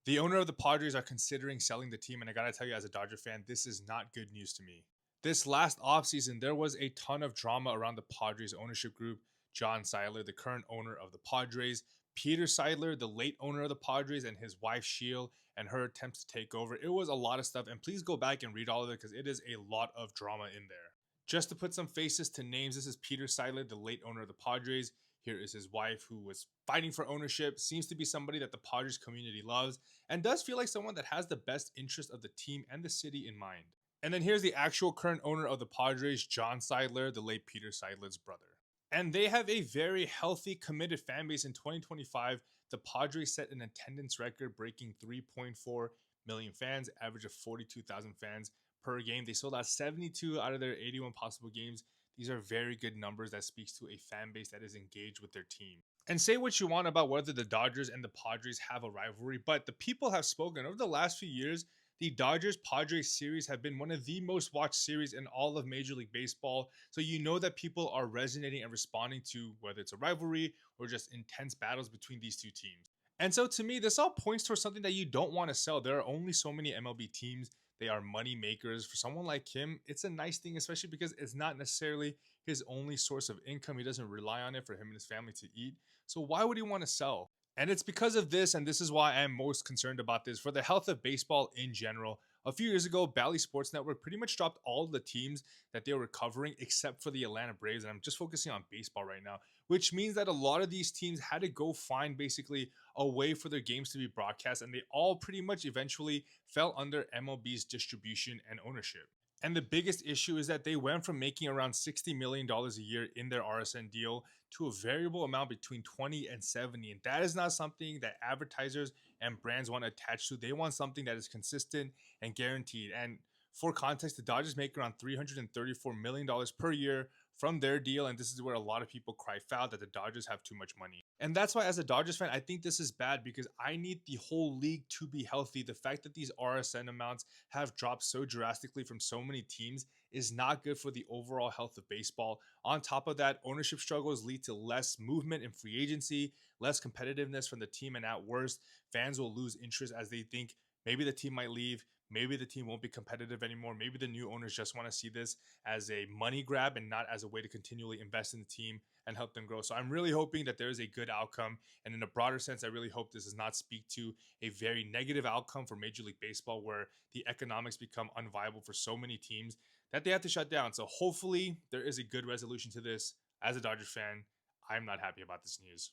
The owner of the Padres are considering selling the team, and I gotta tell you, as a Dodger fan, this is not good news to me. This last offseason, there was a ton of drama around the Padres ownership group. John Seidler, the current owner of the Padres, Peter Seidler, the late owner of the Padres, and his wife Sheil, and her attempts to take over. It was a lot of stuff, and please go back and read all of it because it is a lot of drama in there. Just to put some faces to names, this is Peter Seidler, the late owner of the Padres. Here is his wife, who was fighting for ownership, seems to be somebody that the Padres community loves, and does feel like someone that has the best interest of the team and the city in mind. And then here's the actual current owner of the Padres, John Seidler, the late Peter Seidler's brother. And they have a very healthy, committed fan base. In 2025, the Padres set an attendance record, breaking 3.4 million fans, average of 42,000 fans per game. They sold out 72 out of their 81 possible games. These are very good numbers that speaks to a fan base that is engaged with their team. And say what you want about whether the Dodgers and the Padres have a rivalry, but the people have spoken. Over the last few years, the Dodgers Padres series have been one of the most watched series in all of Major League Baseball. So you know that people are resonating and responding to whether it's a rivalry or just intense battles between these two teams. And so to me, this all points towards something that you don't want to sell. There are only so many MLB teams. They are money makers. For someone like him, it's a nice thing, especially because it's not necessarily his only source of income. He doesn't rely on it for him and his family to eat. So why would he want to sell? And it's because of this, and this is why I'm most concerned about this, for the health of baseball in general. A few years ago, Bally Sports Network pretty much dropped all of the teams that they were covering except for the Atlanta Braves. And I'm just focusing on baseball right now, which means that a lot of these teams had to go find basically a way for their games to be broadcast. And they all pretty much eventually fell under MLB's distribution and ownership. And the biggest issue is that they went from making around $60 million a year in their RSN deal to a variable amount between 20 and 70. And that is not something that advertisers and brands want to attach to. They want something that is consistent and guaranteed. And for context, the Dodgers make around $334 million per year from their deal. And this is where a lot of people cry foul that the Dodgers have too much money. And that's why, as a Dodgers fan, I think this is bad because I need the whole league to be healthy. The fact that these RSN amounts have dropped so drastically from so many teams is not good for the overall health of baseball. On top of that, ownership struggles lead to less movement in free agency, less competitiveness from the team, and at worst, fans will lose interest as they think maybe the team might leave. Maybe the team won't be competitive anymore. Maybe the new owners just want to see this as a money grab and not as a way to continually invest in the team and help them grow. So I'm really hoping that there is a good outcome. And in a broader sense, I really hope this does not speak to a very negative outcome for Major League Baseball where the economics become unviable for so many teams that they have to shut down. So hopefully there is a good resolution to this. As a Dodgers fan, I'm not happy about this news.